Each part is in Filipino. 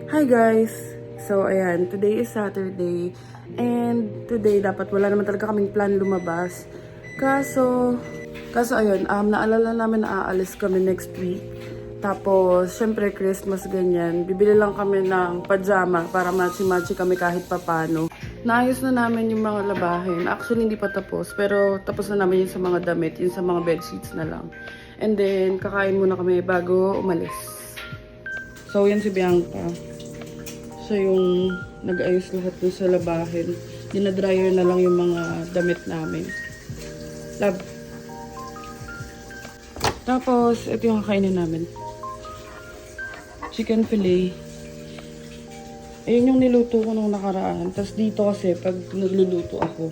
Hi guys! So ayan, today is Saturday and today dapat wala naman talaga kaming plan lumabas. Kaso ayun, naalala namin na aalis kami next week. Tapos, syempre Christmas ganyan, bibili lang kami ng pajama para matchi-matchi kami kahit papano. Naayos na namin yung mga labahin. Actually, hindi pa tapos, pero tapos na namin yun sa mga damit, yun sa mga bedsheets na lang. And then, kakain muna kami bago umalis. So, yan si Bianca. Siya yung nag-ayos lahat dun sa labahin. Dinadryer na lang yung mga damit namin. Love. Tapos, ito yung kakainin namin. Chicken fillet. Ayun yung niluto ko nung nakaraan. Tapos dito kasi, pag nagluluto ako,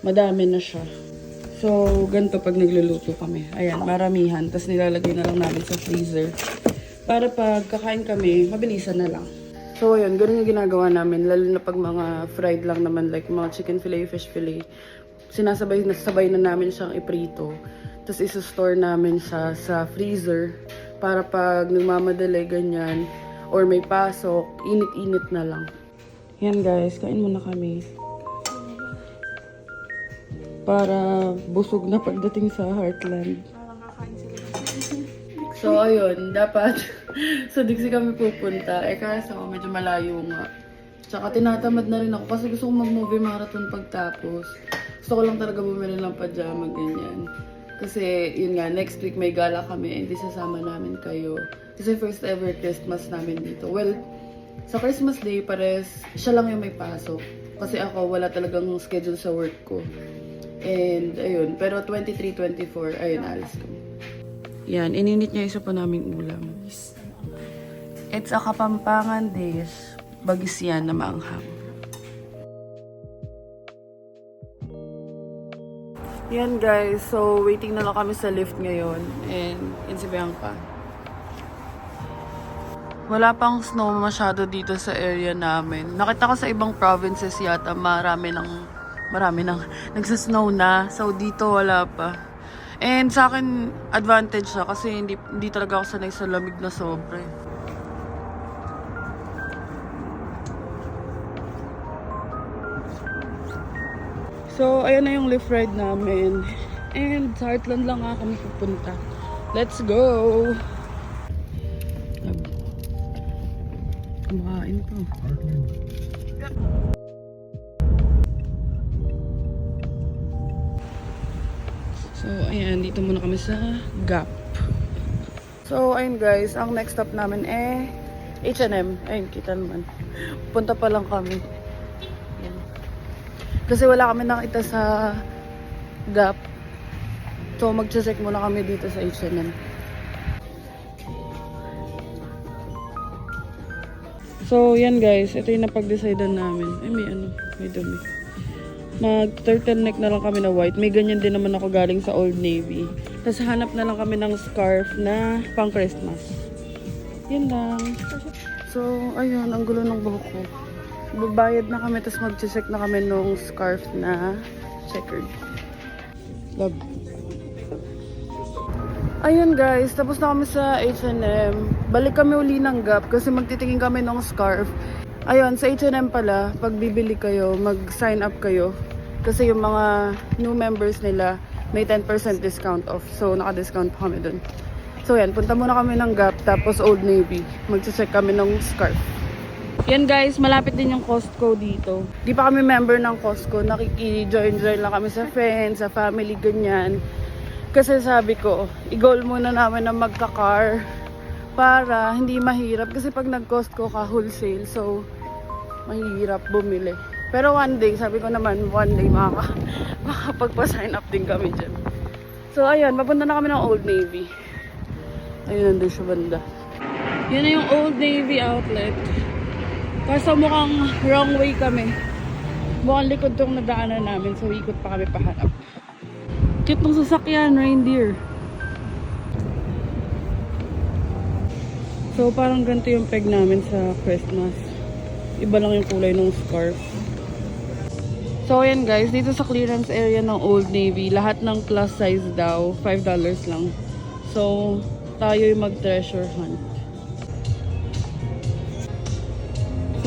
madami na siya. So, ganito pag nagluluto kami. Ayan, maramihan. Tapos nilalagay na lang namin sa freezer. Para pag kakain kami, mabilisan na lang. So, ayun, ganun yung ginagawa namin. Lalo na pag mga fried lang naman, like mga chicken fillet, fish fillet. Sabay na namin siyang iprito. Tapos isa-store namin siya sa freezer. Para pag nagmamadali, ganyan, or may pasok, init-init na lang. Yan guys, kain muna kami. Para busog na pagdating sa Heartland. So, ayun, dapat sa Dixie kami pupunta. Kaso medyo malayo nga. Tsaka tinatamad na rin ako kasi gusto kong mag-movie marathon pagtapos. Gusto ko lang talaga bumili ng pajama, ganyan. Kasi, yun nga, next week may gala kami, hindi sasama namin kayo. Kasi first ever Christmas namin dito. Well, sa Christmas Day, pares, siya lang yung may pasok. Kasi ako, wala talagang schedule sa work ko. And, ayun, pero 23, 24, ayun, alis kami. Yan, ininit niya isa pa naming ulam. It's a Kapampangan dish. Bagis yan na maanghang. Yan guys, so waiting na lang kami sa lift ngayon. And yun si Bianca. Wala pang snow masyado dito sa area namin. Nakita ko sa ibang provinces yata marami nang nagsasnow na. So dito wala pa. And sa akin, advantage siya kasi hindi talaga ako sanay sa lamig na sobre. So, ayan na yung lift ride namin. And sa Heartland lang nga kami pupunta. Let's go! Kumakain pa. So, ayan, dito muna kami sa Gap. So, ayun guys, ang next stop namin H&M. Ayun, kita naman. Punta pa lang kami. Ayan. Kasi wala kami nakita sa Gap. So, mag-check muna kami dito sa H&M. So, yan guys, ito yung napag-decidean namin. Ay, may dumi. Mag-turtleneck na lang kami na white. May ganyan din naman ako galing sa Old Navy. Tapos hanap na lang kami ng scarf na pang Christmas. Yan lang. So, ayun, ang gulo ng buhok ko. Babayad na kami, tapos mag-check na kami nung scarf na checkered. Love. Ayun guys, tapos na kami sa H&M. Balik kami uli ng Gap kasi magtitingin kami ng scarf. Ayun, sa H&M pala, pag bibili kayo, mag-sign up kayo. Kasi yung mga new members nila, may 10% discount off. So, naka-discount pa kami dun. So, yan, punta muna kami ng Gap, tapos Old Navy. Mag-check kami ng scarf. Yan guys, malapit din yung Costco dito. Di pa kami member ng Costco. Nakiki-join lang kami sa friends, sa family, ganyan. Kasi sabi ko, i-goal muna namin na magka-car para hindi mahirap. Kasi pag nag-Costco ka, wholesale. So, mahirap bumili. Pero one day, sabi ko naman, one day makapagpa-sign up din kami dyan. So, ayun, papunta na kami ng Old Navy. Ayun, nandun siya banda. Yun na yung Old Navy outlet. Kaso mukhang wrong way kami. Mukhang likod tong nadaanan namin, so ikot pa kami pahanap. Cute ng sasakyan, reindeer. So, parang ganito yung peg namin sa Christmas. Iba lang yung kulay ng scarf. So, ayan guys, dito sa clearance area ng Old Navy, lahat ng plus size daw, $5 lang. So, tayo yung mag-treasure hunt.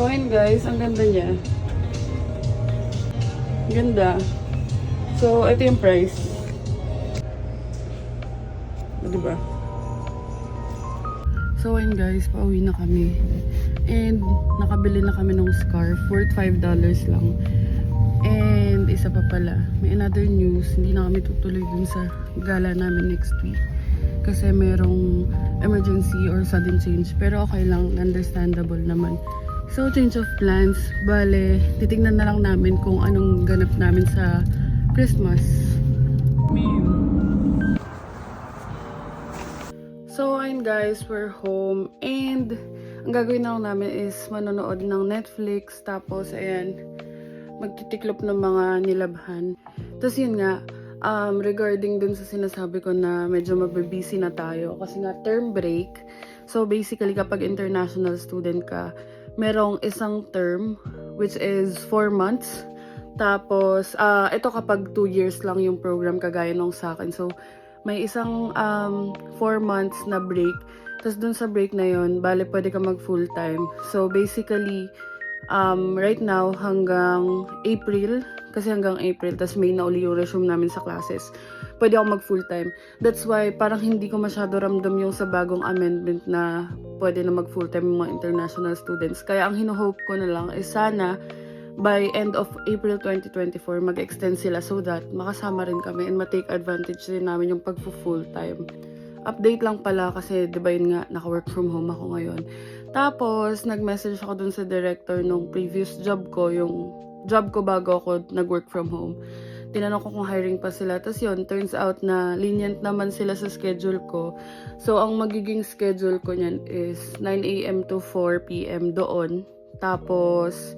So ayun guys, ang ganda niya. Ganda. So, ito yung price. Diba? So, ayun guys, pauwi na kami. And, nakabili na kami ng scarf. Worth $5 lang. And, isa pa pala. May another news. Hindi na kami tutuloy dun sa gala namin next week. Kasi merong emergency or sudden change. Pero okay lang. Understandable naman. So, change of plans. Bale, titignan na lang namin kung anong ganap namin sa Christmas. So, ayun guys, we're home. And, ang gagawin na lang namin is manonood ng Netflix. Tapos, ayan, magtitiklop ng mga nilabhan. Tapos, yun nga, regarding dun sa sinasabi ko na medyo mabibisi na tayo. Kasi nga, term break. So, basically, kapag international student ka, merong isang term, which is 4 months. Tapos, ito kapag 2 years lang yung program kagaya nung sa akin. So, may isang 4 months na break. Tapos dun sa break na yon, bale pwede ka mag full time. So basically, right now hanggang April, kasi hanggang April, tapos May na uli yung resume namin sa classes, pwede ako mag full time. That's why parang hindi ko masyado ramdam yung sa bagong amendment na pwede na mag full time yung mga international students. Kaya ang hinuhope ko na lang is sana by end of April 2024, mag-extend sila so that makasama rin kami and ma-take advantage din namin yung pag-full time. Update lang pala kasi diba yun nga, naka-work from home ako ngayon. Tapos, nag-message ako dun sa director nung previous job ko, yung job ko bago ako nag-work from home. Tinanong ko kung hiring pa sila. Tapos yun, turns out na lenient naman sila sa schedule ko. So, ang magiging schedule ko niyan is 9 a.m. to 4 p.m. doon. Tapos,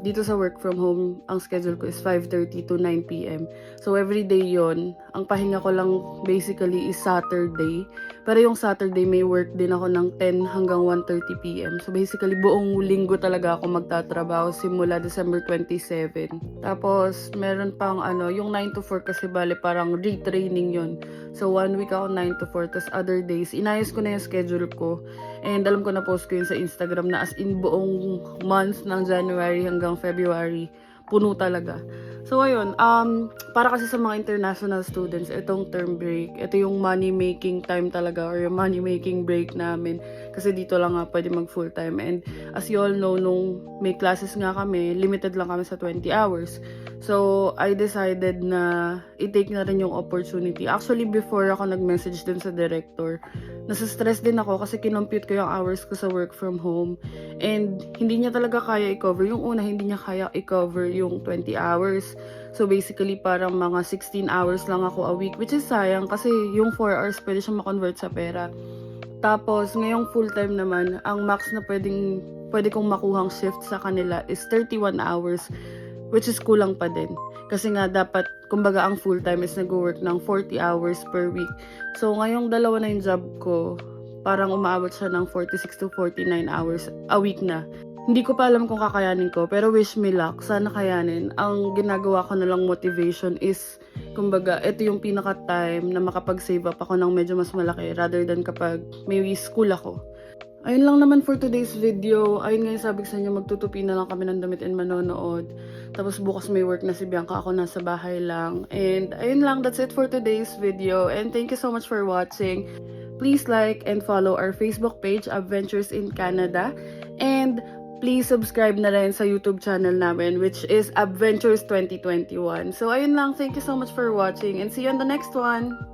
dito sa work from home, ang schedule ko is 5:30 to 9 p.m. So, everyday yon. Ang pahinga ko lang basically is Saturday. Pero yung Saturday, may work din ako ng 10 hanggang 1:30 p.m. So, basically, buong linggo talaga ako magtatrabaho simula December 27. Tapos, meron pang yung 9 to 4 kasi bale parang retraining yon. So, 1 week ako 9 to 4. Tapos, other days, inayos ko na yung schedule ko. And alam ko na post ko yun sa Instagram na as in buong month ng January hanggang February, puno talaga. So ayun, para kasi sa mga international students, itong term break, ito yung money making time talaga or yung money making break namin. Kasi dito lang nga pwede mag full time. And as you all know, nung may classes nga kami, limited lang kami sa 20 hours. So I decided na i-take na rin yung opportunity. Actually, before ako nag-message dun sa director, nasa-stress din ako kasi kinompute ko yung hours ko sa work from home. And hindi niya talaga kaya i-cover. Yung una, hindi niya kaya i-cover yung 20 hours. So basically, parang mga 16 hours lang ako a week, which is sayang kasi yung 4 hours pwede siya ma-convert sa pera. Tapos, ngayong full-time naman, ang max na pwede kong makuhang shift sa kanila is 31 hours, which is kulang pa din. Kasi nga, dapat, kumbaga, ang full-time is nag-work ng 40 hours per week. So, ngayong dalawa na yung job ko, parang umaabot siya ng 46 to 49 hours a week na. Hindi ko pa alam kung kakayanin ko, pero wish me luck, sana kayanin. Ang ginagawa ko na lang motivation is, kumbaga, ito yung pinaka-time na makapag-save up ako ng medyo mas malaki rather than kapag may school ako. Ayun lang naman for today's video. Ayun nga yung sabi ko sa inyo, magtutupi na lang kami ng damit and manonood. Tapos bukas may work na si Bianca, ako nasa bahay lang. And ayun lang, that's it for today's video. And thank you so much for watching. Please like and follow our Facebook page, Adventures in Canada. And please subscribe na rin sa YouTube channel namin, which is Adventures 2021. So ayun lang, thank you so much for watching and see you on the next one!